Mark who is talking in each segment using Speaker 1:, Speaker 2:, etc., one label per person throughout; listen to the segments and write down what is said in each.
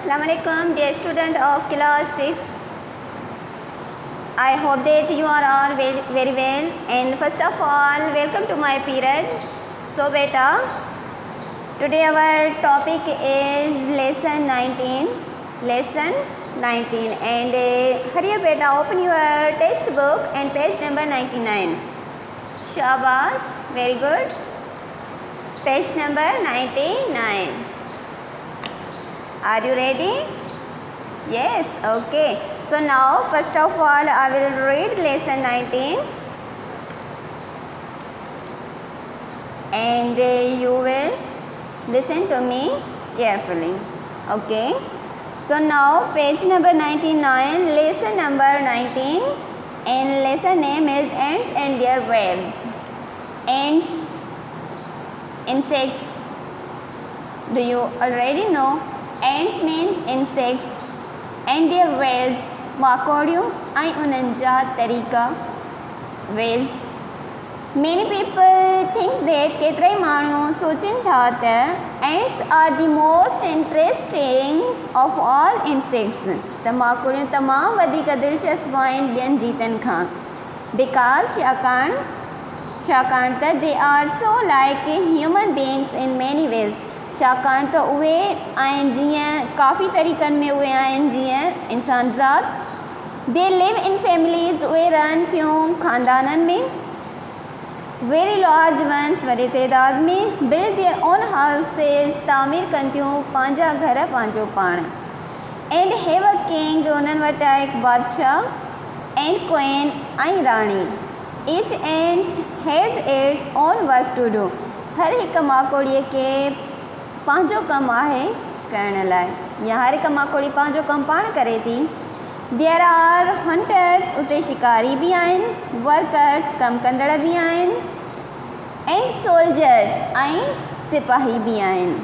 Speaker 1: Assalamu alaikum, dear student of class 6. I hope that you are all very well, and first of all welcome to my period. So beta, today our topic is lesson 19 and hurry up beta, open your textbook and page number 99. Shabash, very good. Page number 99. Are you ready? Yes, okay. So now first of all I will read lesson 19 and you will listen to me carefully. Okay. So now page number 99, lesson number 19, and lesson name is Ants and Their Waves. Ants, insects. Do you already know? Ants mean insects and their ways, माकोड़ियों ऐं उन्हनि जा तरीक़ा, ways. Many people think that केतिरा ई माण्हू सोचनि था त ants are the most interesting of all insects. त माकोड़ियूं तमामु वधीक दिलचस्प आहिनि ॿियनि जीतनि खां, because छाकाणि त they are so like human beings in many ways. छाकाणि त उहे आहिनि जीअं काफ़ी तरीक़नि में उहे आहिनि जीअं इंसान ज़ात. दे लिव इन फैमिलीज़, उहे रहनि थियूं ख़ानदाननि में. वेरी लार्ज वंस, वॾे तइदाद में. बिल्ड देयर ओन हाउसेस, तामीर कनि थियूं पंहिंजा घर पंहिंजो पाण. एंड हैव अ किंग, उन्हनि वटि आहे हिकु बादशाह. एंड क्वीन, ऐं राणी. Each ant has its own work to do, हर हिकु माकोड़ीअ खे पंहिंजो कमु आहे करण लाइ, या हर हिकु माकोड़ी पंहिंजो कमु पाण करे थी. देयर आर हंटर्स, उते शिकारी बि आहिनि. वर्कर्स, कमु कंदड़ बि आहिनि. एंड सोल्जर्स, ऐं सिपाही बि आहिनि.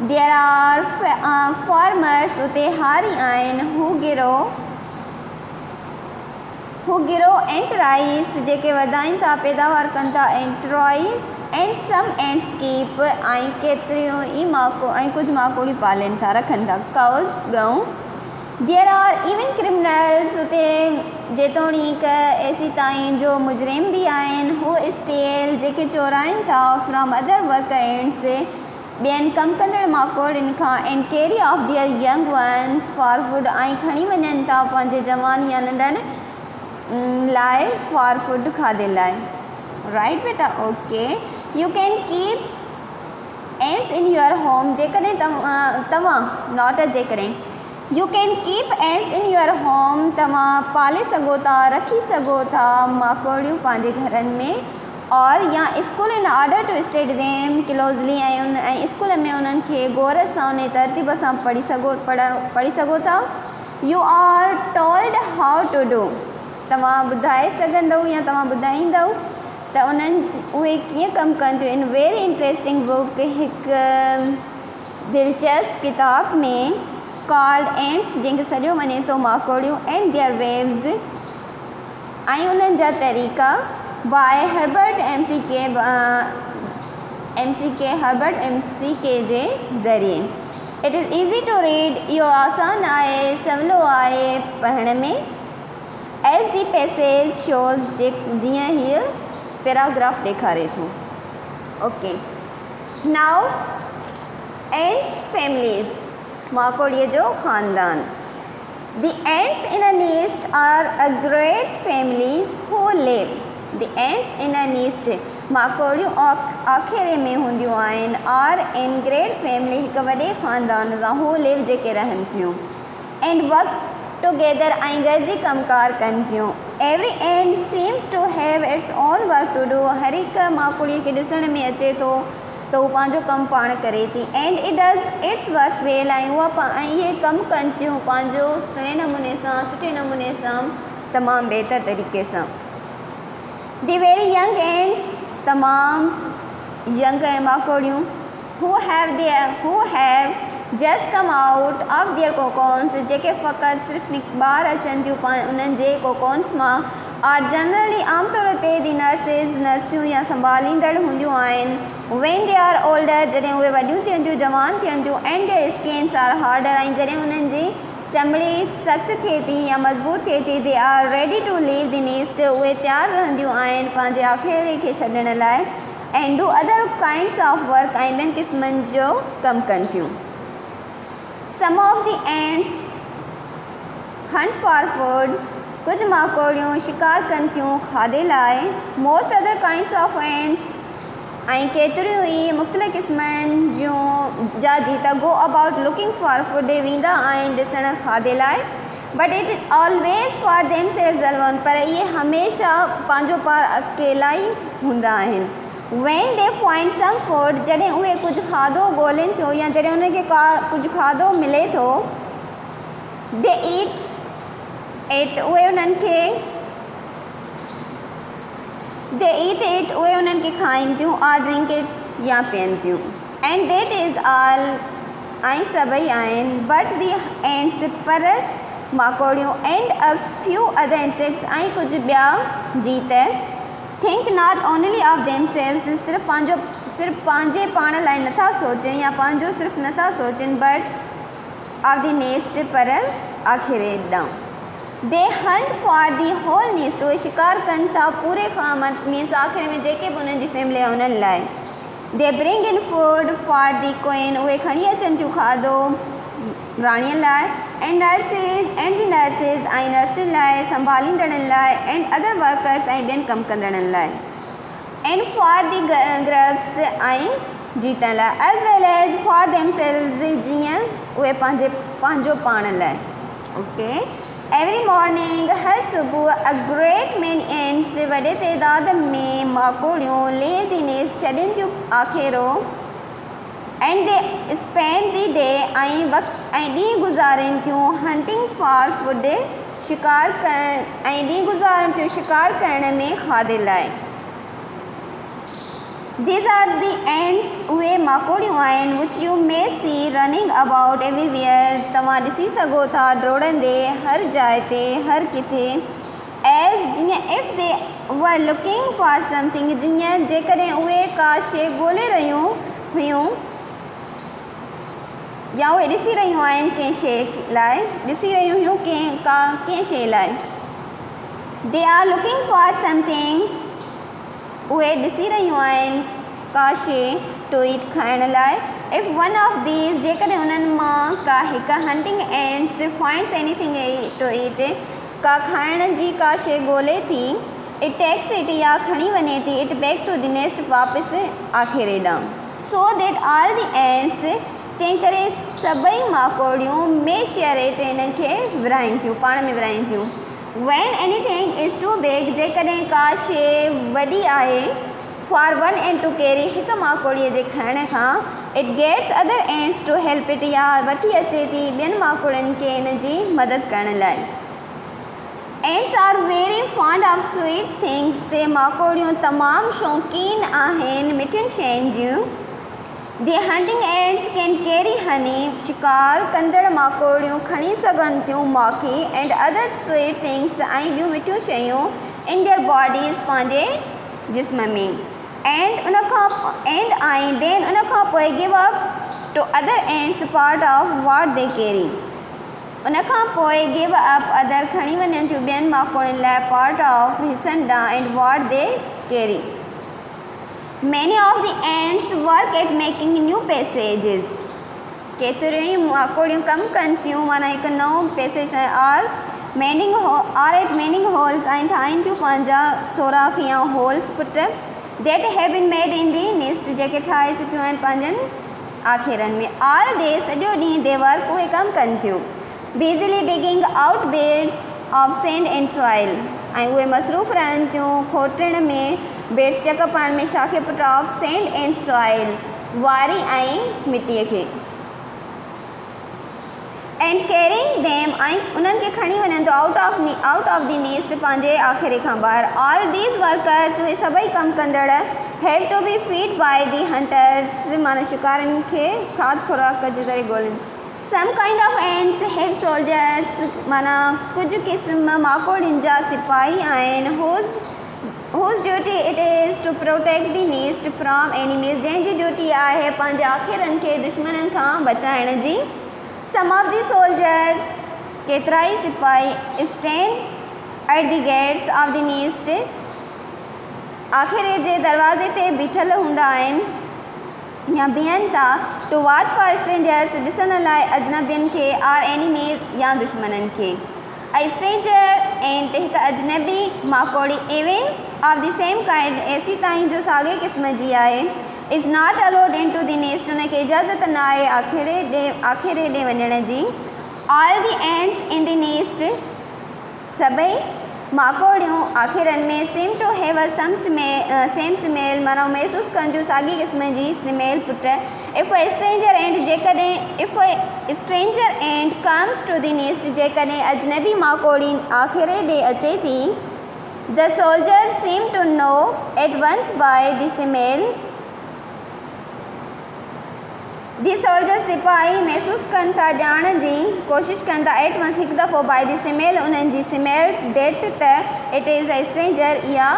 Speaker 1: देयर आर फार्मर्स, उते हारी आहिनि. हू गिरो एंटराइस, जेके वधाइनि था, पैदावार कनि था एंटराइस. एंड सम एंड्स कीप, ऐं केतिरियूं ई ऐं कुझु माकोड़ी पालनि था, रखनि था, काउस, गऊं. देयर आर इवन क्रिमिनल्स, उते जेतोणीक एसी ताईं जो मुजरिम बि आहिनि. हू स्टेल, जेके चोराइनि था फ्रॉम अदर वर्क एंड्स, ॿियनि कमु कंदड़ माकोड़ियुनि खां. And carry off their young ones for food, ऐं खणी वञनि था पंहिंजे जवान या नंढनि लाइ फॉर फूड, खाधे लाइ. राइट बेटा, okay. You can keep ends in your home, जेकॾहिं तव्हां नॉट अ जेकॾहिं you can keep ends in your home, तव्हां पाले सघो था, रखी सघो था माकोड़ियूं पंहिंजे घरनि में. और या school in order to study them closely, ऐं स्कूल में उन्हनि खे गौर सां उन तरतीब सां पढ़ी सघो था. You are told how to do, तव्हां ॿुधाए सघंदव या तव्हां ॿुधाईंदव त उहे कीअं कमु कनि थियूं. इन वेरी इंट्रस्टिंग बुक, हिकु दिलचस्प किताब में, कॉल्ड एंड्स, जंहिंखे सॼो वञे थो माकोड़ियूं. एंड देयर वेव्स, ऐं उन्हनि जा तरीक़ा, बाय हर्बर्ट हर्बर्ट MCK जे ज़रिए. It is easy to read, इहो आसान आहे, सवलो आहे पढ़ण में. एज़ दी पैसेज शोज़, जीअं हीअ पैराग्राफ ॾेखारे थो. ओके. नाउ एंट फैमिलीज़, माकोड़ीअ जो ख़ानदान. The ants in a nest are a great family who live. The ants in a nest, माकोड़ियूं आखेरे में हूंदियूं आहिनि. आर इन ग्रेट फैमिली, हिकु वॾे ख़ानदान सां. हू लिव, जेके रहनि थियूं. एंड वर्क टुगेदर, ऐं गॾिजी कमकार कनि थियूं. Every ant seems to have its own work to do, हर हिकु माकोड़ीअ खे ॾिसण में अचे थो त हू पंहिंजो कमु पाण करे थी. And it does it's work well, ऐं इहे कमु कनि थियूं पंहिंजो सुहिणे नमूने सां, सुठे नमूने सां, तमामु बहितर तरीक़े सां. दी वेरी यंग एंड्स, तमामु यंग ऐं माकोड़ियूं. Who have just come out of their cocoons, जेके फ़क़ति सिर्फ़ु ॿाहिरि अचनि थियूं उन्हनि जे कोकोन्स मां. आर जनरली, आमतौर ते दी नर्सिस नर्सियूं या संभालींदड़ हूंदियूं आहिनि. when they are older जॾहिं उहे वॾियूं थियनि थियूं जवान थियनि थियूं and their skins are harder ऐं जॾहिं उन्हनि जी चमड़ी सख़्तु थिए थी या मज़बूत थिए थी they are ready to leave the nest उहे तयारु रहंदियूं आहिनि पंहिंजे आखेरे खे छॾण लाइ and do other kinds of work ऐं ॿियनि क़िस्मनि जो कमु कनि थियूं. some of the ants hunt for food कुझु माकोड़ियूं शिकार कनि थियूं खाधे लाइ. most other kinds of ants ऐं केतिरियूं ई मुख़्तलिफ़ क़िस्मनि जूं जा जीत go about looking for food वेंदा आहिनि ॾिसणु खाधे लाइ but it is always for themselves alone पर इहे हमेशह पंहिंजो पाण अकेला ई हूंदा आहिनि. when they find some food जॾहिं उहे कुझु खाधो ॻोल्हनि थियूं या जॾहिं उनखे कुझु खाधो मिले थो they eat it उहे उन्हनि खे उहे उन्हनि खे खाइनि थियूं और ड्रिंक इट या पीअनि थियूं. and that is all ऐं सभई आहिनि बट दी एंड्स पर माकोड़ियूं and a few other insects ऐं कुझु ॿिया जीत think not only of themselves सिर्फ़ु पंहिंजे पाण लाइ नथा सोचनि या पंहिंजो सिर्फ़ु नथा सोचनि बट of the nest पर आख़िरे ॾांहुं. they hunt for the whole nest उहे शिकार कनि था पूरे ख़ामत मीन्स आख़िर में जेके बि उन्हनि जी फैमिली आहे उन्हनि लाइ. they bring in food for the queen उहे खणी अचनि थियूं खाधो राणीअ लाइ and the nurses ऐं नर्सियुनि लाइ संभालींदड़नि लाइ and other workers ऐं ॿियनि कमु कंदड़नि लाइ and for the grubs ऐं जीतण लाइ as well as for themselves जीअं उहे पंहिंजो पाण लाइ. okay every morning हर सुबुह a great many ants वॾे तइदाद में माकोड़ियूं leave the nest छॾनि थियूं आखेरो and they spend the day ऐं ॾींहुं गुज़ारनि थियूं hunting for food शिकार करण में खाधे लाइ. these are the ants उहे माकोड़ियूं आहिनि which you may see running about everywhere तव्हां ॾिसी सघो था डोड़ंदे हर जाइ ते हर किथे as जीअं if they were looking for something जीअं जेकॾहिं उहे का शइ ॻोल्हे रहियूं हुयूं या उहे ॾिसी रहियूं आहिनि कंहिं शइ लाइ ॾिसी रहियूं हुयूं कंहिं शइ लाइ. they are looking for something उहे ॾिसी रहियूं आहिनि का शइ टू ईट खाइण लाइ. if one of these जेकॾहिं उन्हनि मां का हिकु hunting ants finds anything to eat का खाइण जी का शइ ॻोल्हे थी it takes it या खणी वञे थी it back to the nest वापसि आखेरे ॾांहुं. so that all the ants तंहिं करे सभई माकोड़ियूं में शेयर इट इन खे विराइनि थियूं पाण में विराइनि थियूं. when anything is too big जेकॾहिं का शइ वॾी आहे for one ant to carry हिकु माकोड़ीअ जे खणण खां it gets other ants to help it या वठी अचे थी ॿियनि माकोड़नि खे इन जी मदद करण लाइ. ants are very fond of sweet things से माकोड़ियूं तमामु शौक़ीन आहिनि मिठियुनि शयुनि जूं. the hunting ants can carry honey शिकार कंदड़ माकोड़ियूं खणी सघनि थियूं माखी and other sweet things ऐं ॿियूं मिठियूं शयूं in their bodies पंहिंजे जिस्म में and then उन खां पोइ give up to other ants part of what they carry उन खां पोइ give up other खणी वञनि थियूं ॿियनि माकोड़नि लाइ part of हिसनि ॾांहुं and what they carry. many of the ants work at making new passages केतिरियूं ई माकोड़ियूं कमु कनि थियूं माना हिकु नओं पैसेज और at mending holes ऐं ठाहिनि थियूं पंहिंजा सोराख या holes put that have been made in the nest जेके ठाहे चुकियूं आहिनि पंहिंजनि आखेरनि में. all day सॼो ॾींहुं they work उहे कमु कनि थियूं busily digging out beds of sand and soil ऐं उहे मसरूफ़ रहनि थियूं खोटण में बेड्स चक पाइण में शाखे पुट ऑफ सैंड एंड सॉइल वारी ऐं मिटीअ खे एंड कैरिंग देम ऐं उन्हनि खे खणी वञनि थो आउट ऑफ दी नेस्ट पंहिंजे आख़िरे खां ॿाहिरि. ऑल दीज़ वर्कर्स उहे सभई कमु कंदड़ have to be feed by the hunters माना शिकारनि खे खाद खुराक जे ज़रिए ॻोल्हनि. Some kind of ants have soldiers माना कुझु क़िस्म माकोड़ियुनि जा सिपाही आहिनि who whose duty it is to protect the nest from enemies, जंहिंजी ड्यूटी आहे पंहिंजे आखिरनि खे दुश्मननि खां बचाइण जी. Some of the soldiers, केतिराई सिपाही stand at the gates of the nest, आखिरे जे दरवाज़े ते बीठल हूंदा आहिनि या बीहनि था. टू वॉच फॉर स्ट्रेंजर्स, ॾिसण लाइ अजनबियुनि खे, आर एनिमीज़ या दुश्मननि खे. A stranger एंड हिकु अजनबी माकोड़ी even of the same kind, ऐसी ताईं जो साॻे क़िस्म जी आहे. Is not allowed in to the nest, उनखे इजाज़त न आहे आखिरे ॾे वञण जी. All the ants in the nest, सभई माकोड़ियूं आखिरनि में seem to have a same smell, माना महसूसु कनि थियूं साॻी क़िस्म जी स्मेल पुट. इफ़ अ स्ट्रेंजर एंड, जेकॾहिं if a stranger ant comes to the nest, जेकॾहिं अजनबी माकोड़ी आखिरे ॾे अचे थी. The soldier seem to know at once by the smell, the soldier सिपाही महसूसु कनि था, ॼाण जी कोशिशि कनि था, एट वंस हिकु दफ़ो, बाय द स्मेल उन्हनि जी स्मेल, डेट त इट इज़ अ स्ट्रेंजर या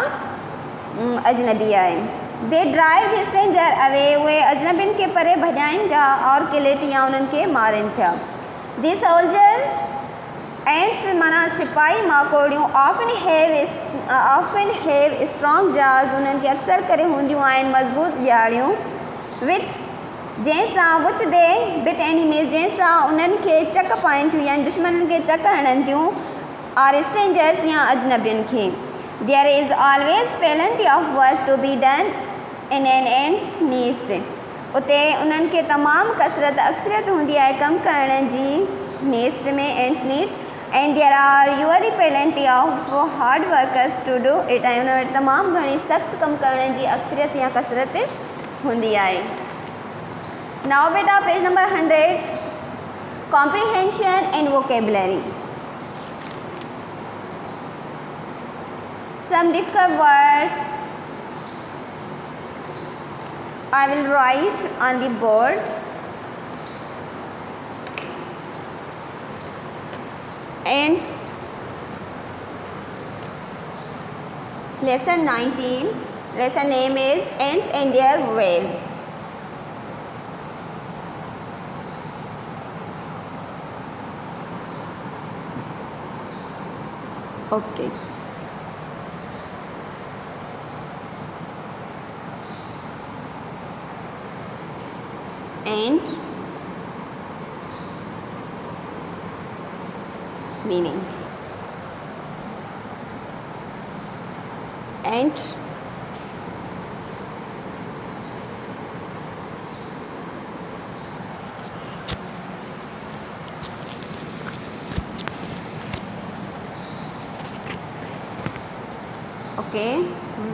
Speaker 1: अजनबी आहे. They drive the stranger away, उहे अजनबियुनि खे परे भॼाइनि था, और किलेट या उन्हनि खे मारनि था. दी सोल्जर एंड्स, माना सिपाही माकोड़ियूं, ऑफन हैव स्ट्रॉन्ग जाज़, उन्हनि खे अक्सर करे हूंदियूं आहिनि मज़बूत ॼाड़ियूं. विथ, जंहिंसां विच दे बिट एनिमीज़, जंहिंसां उन्हनि खे चक पाइनि थियूं, यानी दुश्मननि खे चक हणनि थियूं, आर स्ट्रेंजर्स या अजनबियुनि खे. There is always plenty of work to be done in an ants nest, उते उन्हनि खे तमामु अक्सरियत हूंदी आहे कमु करण जी नेस्ट में, ants needs. And there are usually plenty of hard workers to do it, ऐं उन वटि तमामु घणी सख़्तु कमु करण जी अक्सरियत या कसरत हूंदी आहे. Now beta page number 100, comprehension and vocabulary. Some difficult words I will write on the board. Ants, lesson 19, lesson name is Ants and their ways. Okay. And meaning. And okay,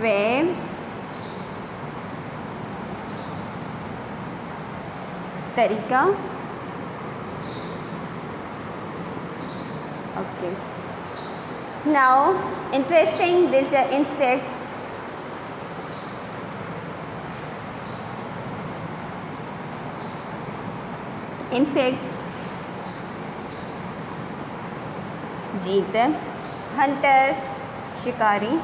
Speaker 1: waves, तरीका. Okay, now interesting insects. जीत. Hunters, शिकारी.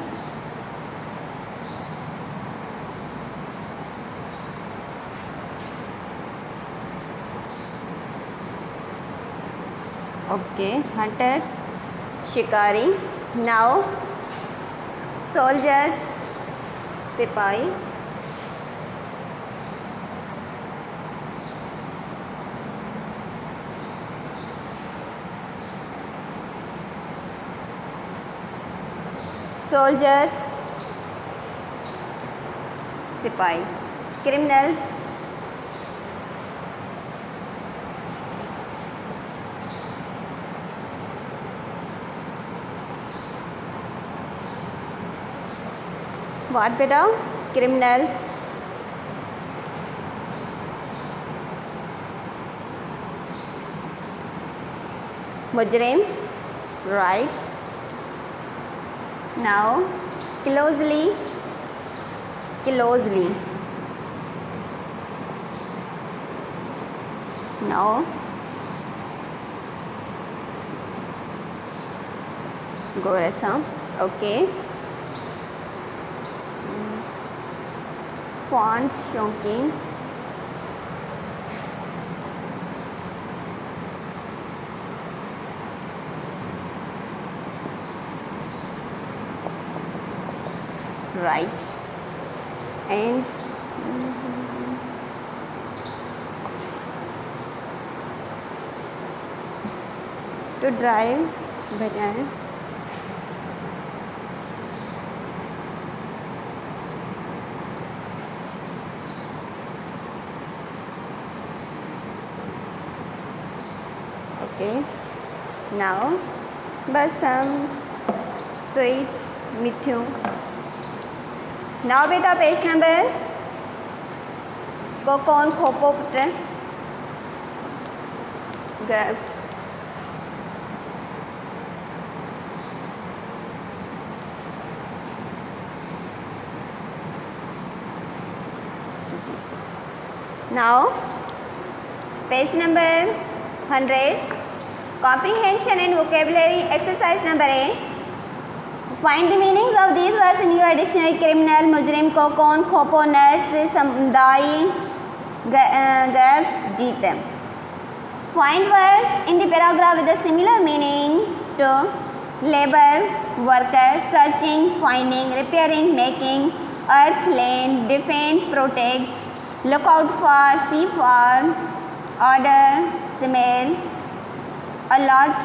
Speaker 1: Okay, hunters, शिकारी. Now soldiers, सिपाही. Soldiers, सिपाही. Criminals, what beta? Criminals. मुजरिम, right. Now closely. Now Gorasa. Okay. font शौकीन, right, and to drive button, okay. Now बस हम sweet मिठू. Now बेटा पेज नंबर को कौन खोपो पुत्र गर्ब्स. Now page number 100, comprehension and vocabulary exercise number 8. Find the meanings of these words in your dictionary. criminal, मुजरिम को कौन खोपो नर्स समुदाय गर्ब्स जीत. Find words in the paragraph with a similar meaning to labor, worker, searching, finding, repairing, making, earth, land, defend, protect, look out for, see for, order, smell, a lot,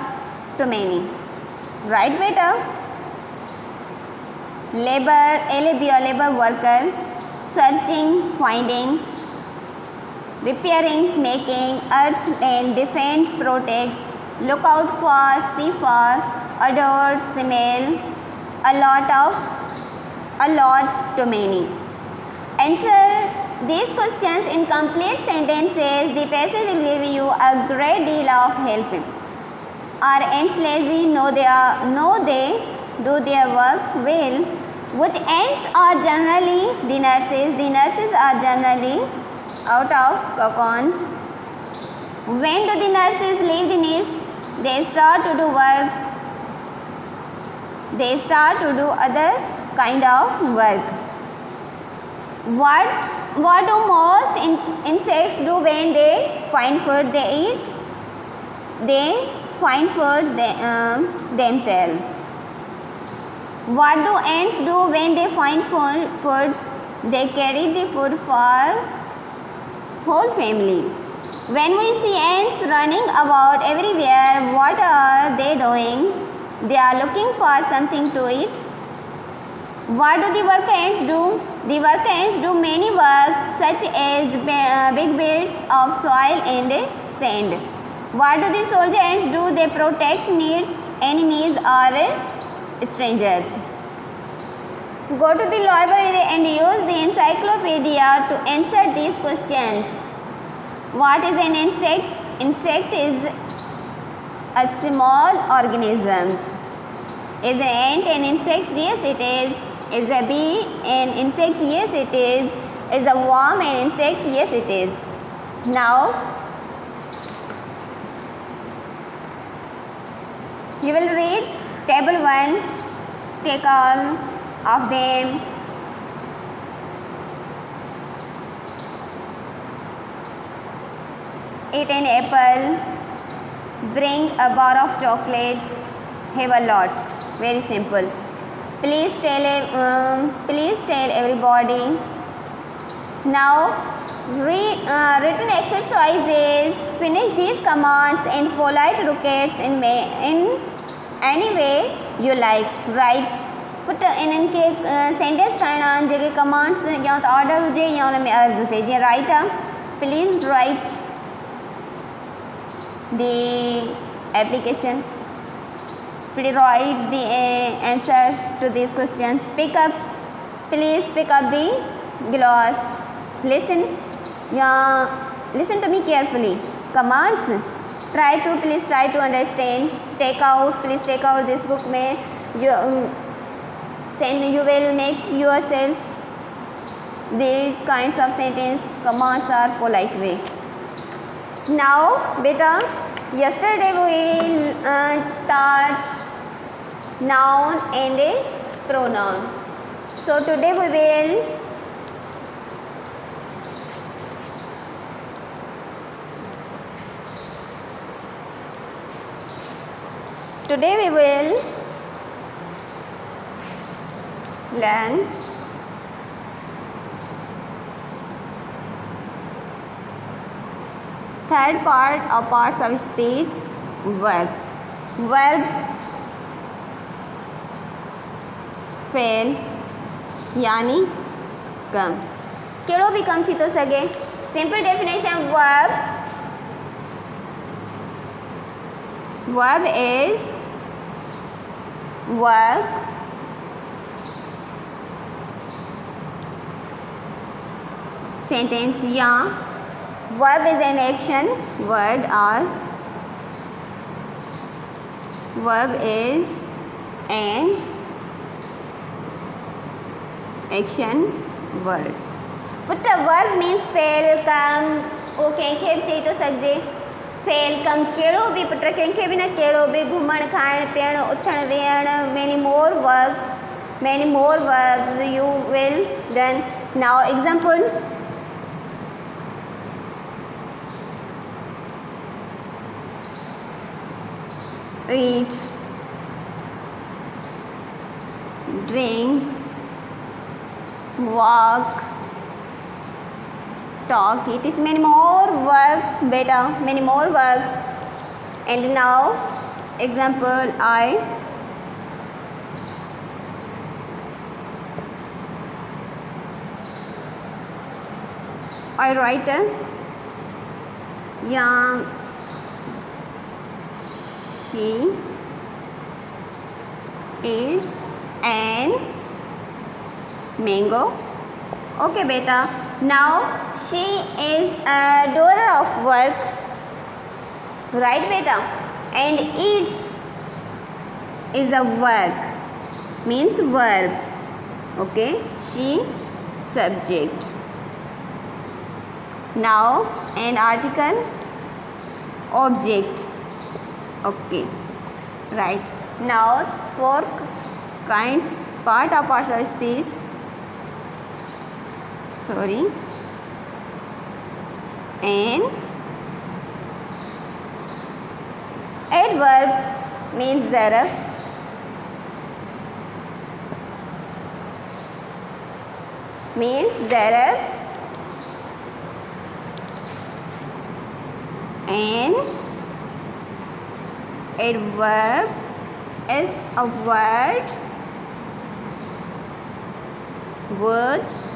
Speaker 1: too many. Right beta. Labor, LABO, labor worker, searching, finding, repairing, making, earth, land, defend, protect, look out for, see for, adore, smell, a lot, too many. Answer these questions in complete sentences. The passage will give you a great deal of help. Are ants lazy? No, they do their work well. Which ants are generally the nurses? The nurses are generally out of cocoons. When do the nurses leave the nest? They start to do work. They start to do other kind of work. What do most insects do when they find food? They eat. They find food themselves. What do ants do when they find food? They carry the food for whole family. When we see ants running about everywhere, what are they doing? They are looking for something to eat. What do the worker ants do? The worker ants do many work such as big beds of soil and sand. What do the soldier ants do? They protect needs, enemies or strangers. Go to the library and use the encyclopedia to answer these questions. What is an insect? Insect is a small organism. Is an ant an insect? Yes, it is. Is a bee an insect? Yes, it is. Is a worm an insect? Yes, it is. Now, you will read table 1, take all of them. Eat an apple, bring a bar of chocolate, have a lot. Very simple. Please tell everybody. Now, written exercises. Finish these commands in polite requests in any way you like. Write. Put in sentence Thane JK commands या तो order हुजे या उनमें अर्ज हुजे. जे write. Please write the application. Please write the answers to these questions. Please pick up the gloss. Listen to me carefully. Commands. Please try to understand. Please take out this book. You will make yourself these kinds of sentence. Commands are polite way. Now, beta, yesterday we taught noun and a pronoun. So today we will today we will learn third part of parts of speech, verb. Verb fail यानी कम, कहिड़ो बि कम थी थो सघे. Simple definition verb is work, sentence या verb is an action word or verb is an action word. Put verb means fail कम वो कंहिंखे बि चई थो सघिजे. फेल कम कहिड़ो बि पुट कंहिंखे बि न, कहिड़ो बि घुमणु खाइणु पीअणु उथणु वेहणु, many more verbs you will done. Now example, eat, drink, walk, talk. It is many more work, beta, many more works. And now example, I write yeah, she eats an mango. Okay beta, now she is a doer of work, right beta, and eats is a work, means verb. Okay, she subject. Now an article, object. Okay, right. Now four kinds part of parts of speech. Sorry. And adverb means zarf, and adverb is a word, words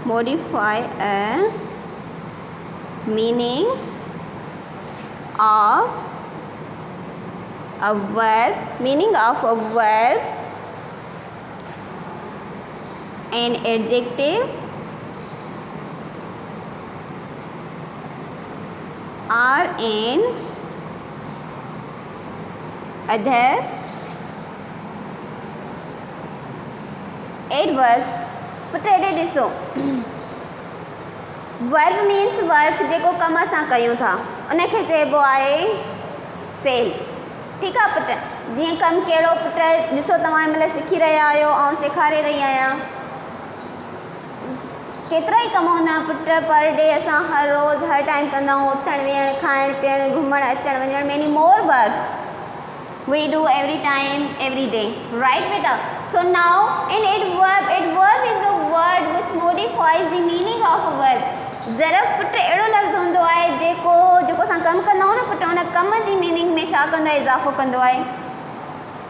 Speaker 1: modify a meaning of a verb, an adjective or an other adverbs. Put हेॾे ॾिसो, verb means work जेको कम असां कयूं था उनखे चइबो आहे fail. ठीकु आहे पुट. जीअं कमु कहिड़ो पुट ॾिसो, तव्हां हिन महिल सिखी रहिया आहियो, ऐं सेखारे रही आहियां. केतिरा ई कम हूंदा पुट पर डे असां हर रोज़ु हर टाइम कंदा आहियूं. उथणु वेहणु खाइणु पीअणु घुमणु अचणु वञणु, many more works we do every time, every day, right beta? So now an adverb is a word which modifies the meaning of a verb. ज़रफ़ पुट अहिड़ो लफ़्ज़ हूंदो आहे जेको असां कमु कंदा आहियूं न पुट, उन कम जी मीनिंग में छा कंदो आहे, इज़ाफ़ो कंदो आहे.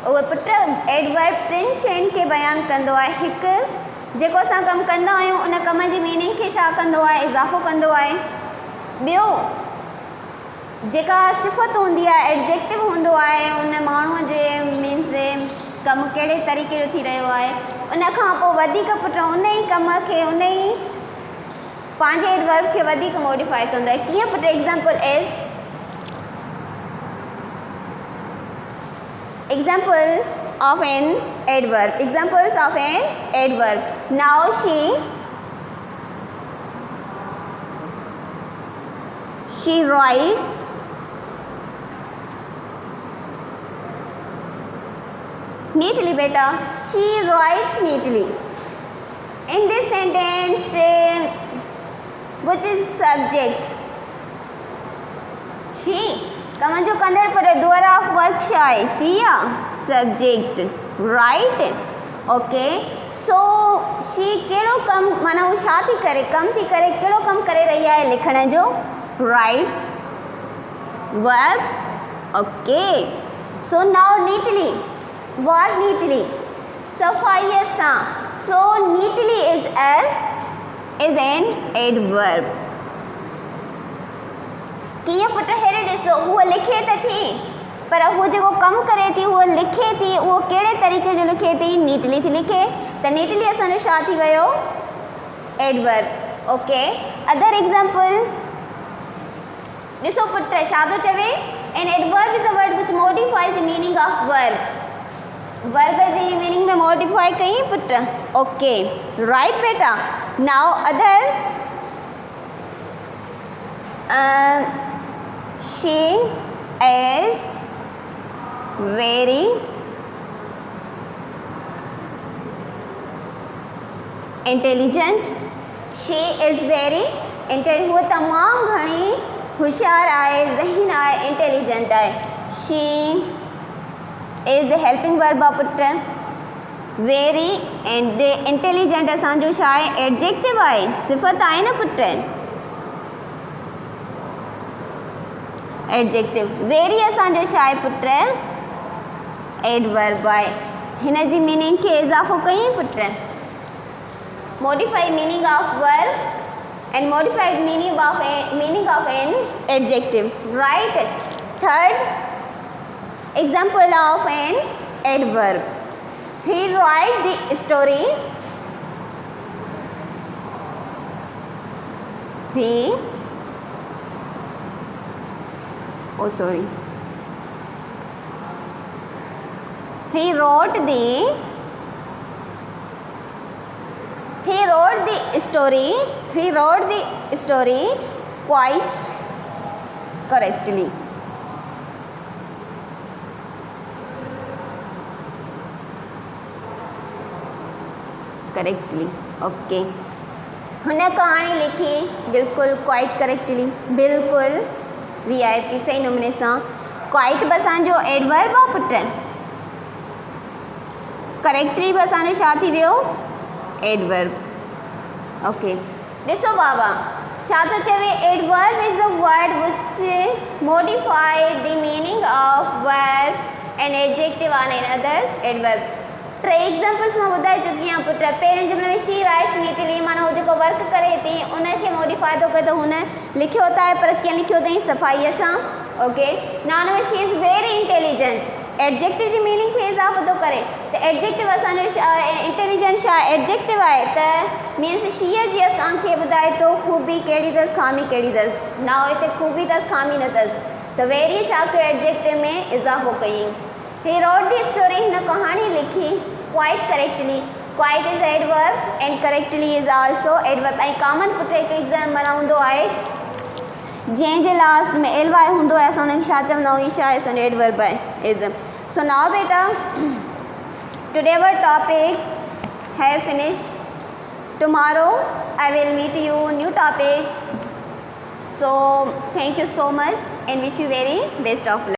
Speaker 1: उहो पुट एडवर्ब टिनि शयुनि खे बयानु कंदो आहे. हिकु, जेको असां कमु कंदा आहियूं उन कम जी मीनिंग खे छा कंदो आहे, इज़ाफ़ो कंदो आहे. ॿियो, जेका सिफ़त हूंदी आहे, एडजेक्टिव हूंदो आहे उन माण्हूअ जे मीन्स कमु कहिड़े तरीक़े जो थी रहियो आहे. उन खां पोइ वधीक पुट उन ई कम खे, उन ई पंहिंजे एडवर्ब खे वधीक मॉडिफाई कंदो आहे. कीअं put? Example is, example of an adverb, examples of an adverb. Now she writes neatly beta, she writes neatly. In this sentence which is subject, she come जो कंदड़ पर डूअर ऑफ वर्क छा आहे she आहे subject right okay so she कहिड़ो कम माना हू छा थी करे कम थी करे कहिड़ो कम करे रही आहे लिखण जो rights work okay so now neatly work neatly सफ़ाईअ सां सो नीटली इज एन एडवर्ब कीअं पुट हेॾे ॾिसो हूअ लिखे त थी पर हू जेको कमु करे थी उहो लिखे थी उहो कहिड़े तरीक़े जो लिखे थी नीटली थी लिखे त नीटली असांजो छा थी वियो एडवर्ब ओके अदर एग्जाम्पल ॾिसो पुट छा थो चवे an adverb is a word which modifies the meaning of verb verb जी मीनिंग में मॉडिफाई कई पुट ओके राइट बेटा now other she is very intelligent she is very intelligent वो तमाम घणी होशियार आहे ज़हीन आहे इंटेलिजेंट आहे she is the helping verb put very and intelligent असांजो छा आहे एडजेक्टिव आहे सिफ़त आहे न पुट एडजेक्टिव वेरी असांजो छा आहे पुट एडवर्ब आहे हिन जी मीनिंग खे इज़ाफ़ो कई put modify meaning of verb and modified meaning of an adjective right third example of an adverb he write the story he oh sorry he wrote the story quite correctly correctly okay हुन कहाणी लिखी बिल्कुलु quite correctly बिल्कुलु VIP सही नमूने सां quite बि असांजो adverb आहे पुट करेक्टली बि असांजो छा थी वियो एडवर्ब ओके ॾिसो बाबा छा थो चवे adverb is a word which modify the meaning of verb and adjective on an other adverb टे एग्जाम्पल्स मां ॿुधाए चुकी आहियां पुट पहिरें जुमिले में शी राइट्स नीटली माना हू जेको वर्क करे थी उनखे मॉडिफाई थो करे त हुन लिखियो त आहे पर कीअं लिखियो अथई सफ़ाईअ सां ओके नाउन में she is very intelligent adjective जी मीनिंग खे इज़ाफ़ो थो करे त एडजेक्टिव असांजो इंटेलिजेंट छा एडजेक्टिव आहे त मीन्स शीअ जी असांखे ॿुधाए थो ख़ूबी कहिड़ी अथसि खामी कहिड़ी अथसि ना हिते ख़ूबी अथसि खामी न अथसि त वेरी छा कयो एडजेक्टिव में इज़ाफ़ो कई ही रोट दी स्टोरी हिन कहाणी लिखी quite correctly quite is adverb and correctly is also adverb ऐं कॉमन पुट हिकु एग्ज़ाम माना हूंदो आहे जंहिंजे लास्ट में एल वाई हूंदो आहे असां हुनखे छा चवंदा आहियूं छा आहे असांजो एडवर्ब आहे इज़ सो नाउ बेटा today our topic have finished tomorrow I will meet you new topic so thank you so much and wish you very best of